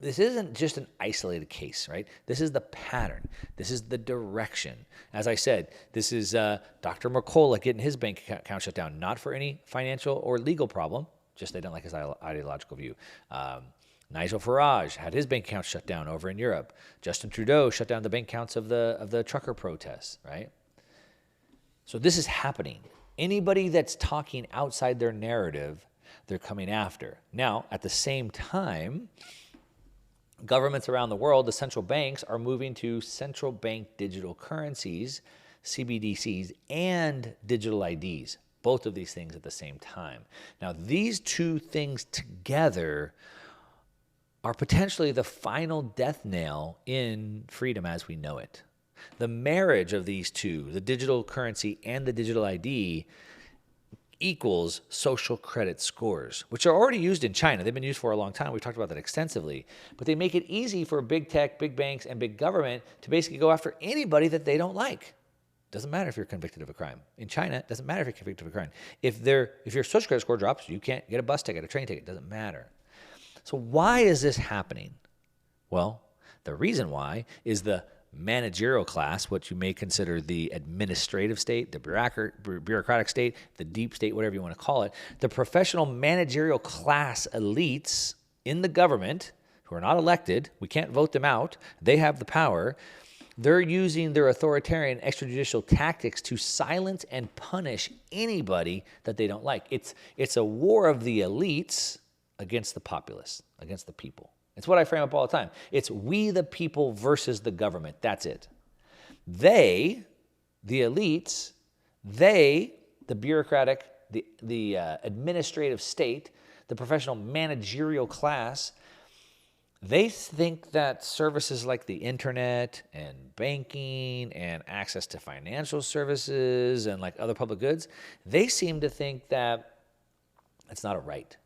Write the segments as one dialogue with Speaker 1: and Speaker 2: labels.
Speaker 1: this isn't just an isolated case, right? This is the pattern. This is the direction. As I said, this is Dr. Mercola getting his bank account shut down, not for any financial or legal problem, just they don't like his ideological view. Nigel Farage had his bank account shut down over in Europe. Justin Trudeau shut down the bank accounts of the trucker protests, right? So this is happening. Anybody that's talking outside their narrative, they're coming after. Now, at the same time, governments around the world, the central banks, are moving to central bank digital currencies, CBDCs, and digital IDs, both of these things at the same time. Now, these two things together are potentially the final death nail in freedom as we know it. The marriage of these two, the digital currency and the digital ID, equals social credit scores, which are already used in China. They've been used for a long time. We've talked about that extensively. But they make it easy for big tech, big banks, and big government to basically go after anybody that they don't like. Doesn't matter if you're convicted of a crime. In China, it doesn't matter if you're convicted of a crime. If your social credit score drops, you can't get a bus ticket, a train ticket. It doesn't matter. So why is this happening? Well, the reason why is the managerial class, what you may consider the administrative state, the bureaucratic state, the deep state, whatever you want to call it, the professional managerial class elites in the government who are not elected, we can't vote them out, they have the power, they're using their authoritarian extrajudicial tactics to silence and punish anybody that they don't like. It's a war of the elites against the populace, against the people. It's what I frame up all the time. It's we the people versus the government. That's it. They, the elites, they, the bureaucratic, the administrative state, the professional managerial class, they think that services like the internet and banking and access to financial services and like other public goods, they seem to think that it's not a right.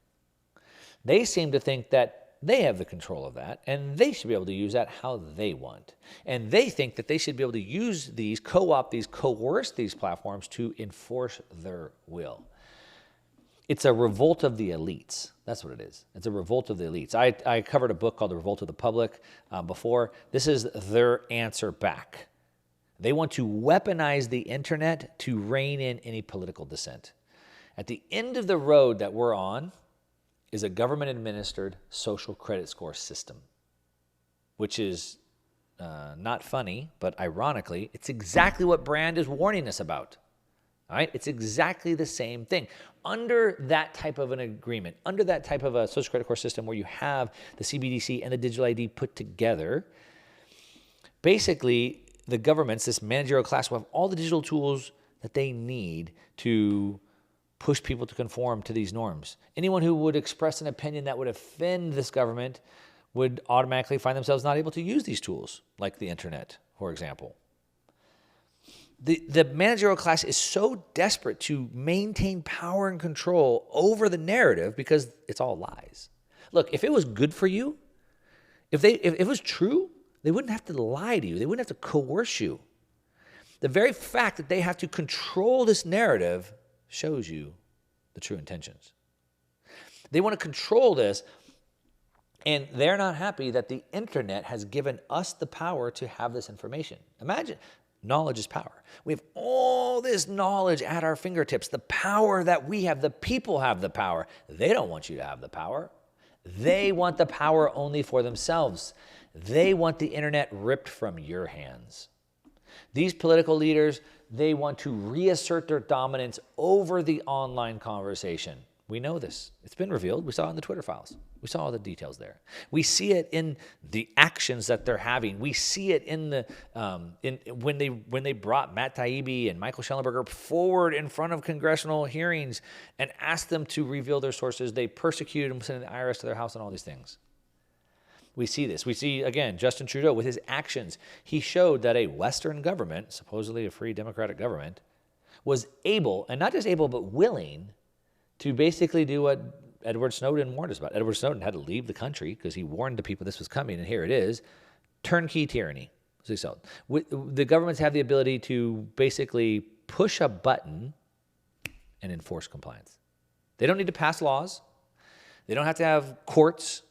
Speaker 1: They seem to think that they have the control of that, and they should be able to use that how they want. And they think that they should be able to use these, co-opt these, coerce these platforms to enforce their will. It's a revolt of the elites. That's what it is. It's a revolt of the elites. I covered a book called The Revolt of the Public before. This is their answer back. They want to weaponize the internet to rein in any political dissent. At the end of the road that we're on is a government-administered social credit score system, which is not funny, but ironically, it's exactly what Brand is warning us about. All right? It's exactly the same thing. Under that type of an agreement, under that type of a social credit score system where you have the CBDC and the digital ID put together, basically the governments, this managerial class, will have all the digital tools that they need to push people to conform to these norms. Anyone who would express an opinion that would offend this government would automatically find themselves not able to use these tools, like the internet, for example. The managerial class is so desperate to maintain power and control over the narrative because it's all lies. Look, if it was good for you, if it was true, they wouldn't have to lie to you. They wouldn't have to coerce you. The very fact that they have to control this narrative shows you the true intentions. They want to control this, and they're not happy that the internet has given us the power to have this information. Imagine, knowledge is power. We have all this knowledge at our fingertips, the power that we have, the people have the power. They don't want you to have the power. They want the power only for themselves. They want the internet ripped from your hands. These political leaders, they want to reassert their dominance over the online conversation. We know this. It's been revealed. We saw it in the Twitter files. We saw all the details there. We see it in the actions that they're having. We see it in the when they brought Matt Taibbi and Michael Schellenberger forward in front of congressional hearings and asked them to reveal their sources. They persecuted them, sending the IRS to their house and all these things. We see this. We see, again, Justin Trudeau with his actions. He showed that a Western government, supposedly a free democratic government, was able, and not just able, but willing to basically do what Edward Snowden warned us about. Edward Snowden had to leave the country because he warned the people this was coming, and here it is. Turnkey tyranny. So the governments have the ability to basically push a button and enforce compliance. They don't need to pass laws. They don't have to have courts.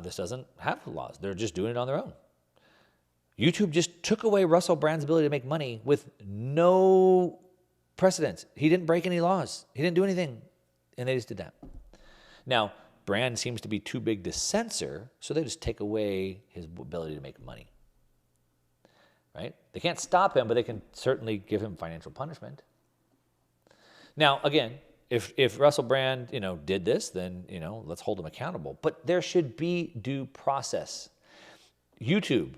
Speaker 1: this doesn't have laws. They're just doing it on their own. YouTube just took away Russell Brand's ability to make money with no precedence. He didn't break any laws. He didn't do anything. And they just did that. Now, Brand seems to be too big to censor, so they just take away his ability to make money. Right? They can't stop him, but they can certainly give him financial punishment. Now, again, if Russell Brand, did this, then, let's hold him accountable. But there should be due process. YouTube,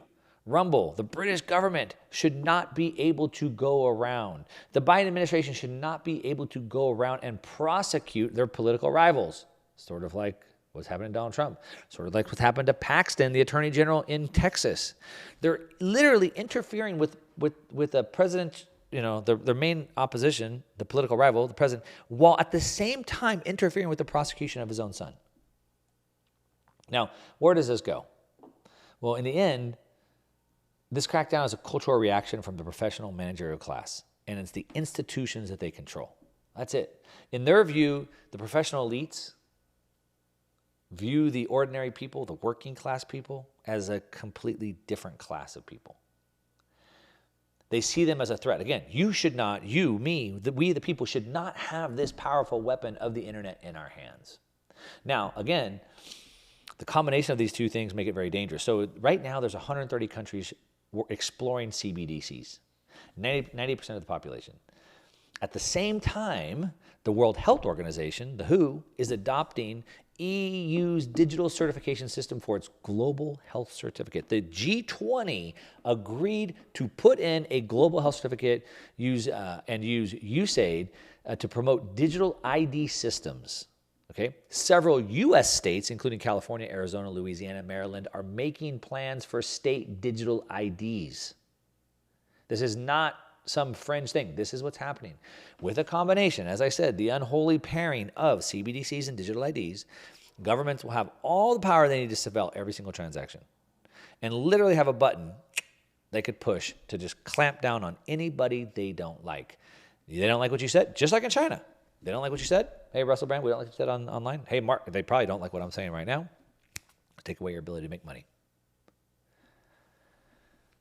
Speaker 1: Rumble, the British government should not be able to go around. The Biden administration should not be able to go around and prosecute their political rivals. Sort of like what's happening to Donald Trump. Sort of like what's happened to Paxton, the attorney general in Texas. They're literally interfering with a president, their main opposition, the political rival, the president, while at the same time interfering with the prosecution of his own son. Now, where does this go? Well, in the end, this crackdown is a cultural reaction from the professional managerial class, and it's the institutions that they control. That's it. In their view, the professional elites view the ordinary people, the working class people, as a completely different class of people. They see them as a threat. Again, you should not, you, me, we the people should not have this powerful weapon of the internet in our hands. Now, again, the combination of these two things make it very dangerous. So right now there's 130 countries exploring CBDCs, 90% of the population. At the same time, the World Health Organization, the WHO, is adopting EU's digital certification system for its global health certificate. The G20 agreed to put in a global health certificate and use USAID to promote digital ID systems. Okay? Several U.S. states, including California, Arizona, Louisiana, Maryland, are making plans for state digital IDs. This is not some fringe thing. This is what's happening. With a combination, as I said, the unholy pairing of CBDCs and digital IDs, governments will have all the power they need to surveil every single transaction and literally have a button they could push to just clamp down on anybody they don't like. They don't like what you said, just like in China. They don't like what you said. Hey, Russell Brand, we don't like what you said online. Hey, Mark, they probably don't like what I'm saying right now. Take away your ability to make money.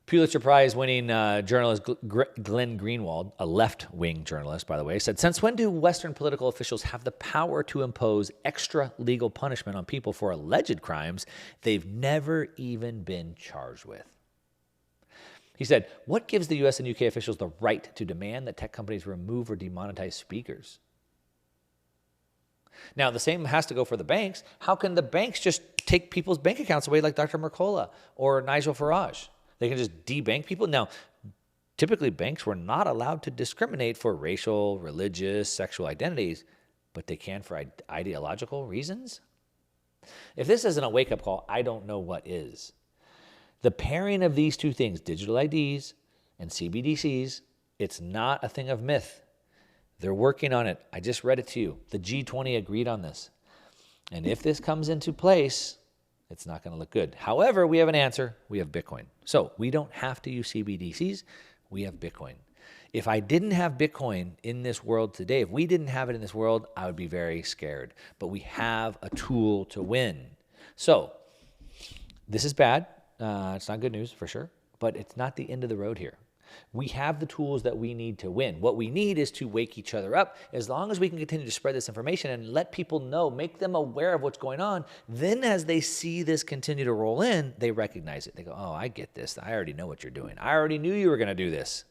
Speaker 1: Pulitzer Prize winning journalist Glenn Greenwald, a left-wing journalist, by the way, said, "Since when do Western political officials have the power to impose extra legal punishment on people for alleged crimes they've never even been charged with?" He said, "What gives the U.S. and U.K. officials the right to demand that tech companies remove or demonetize speakers?" Now, the same has to go for the banks. How can the banks just take people's bank accounts away like Dr. Mercola or Nigel Farage? They can just debank people. Now, typically banks were not allowed to discriminate for racial, religious, sexual identities, but they can for ideological reasons. If this isn't a wake-up call, I don't know what is. The pairing of these two things, digital IDs and CBDCs, it's not a thing of myth. They're working on it. I just read it to you. The G20 agreed on this. And if this comes into place, it's not going to look good. However, we have an answer. We have Bitcoin. So we don't have to use CBDCs. We have Bitcoin. If I didn't have Bitcoin in this world today, if we didn't have it in this world, I would be very scared. But we have a tool to win. So this is bad. It's not good news for sure, but it's not the end of the road here. We have the tools that we need to win. What we need is to wake each other up. As long as we can continue to spread this information and let people know, make them aware of what's going on, then as they see this continue to roll in, they recognize it. They go, oh, I get this. I already know what you're doing. I already knew you were going to do this.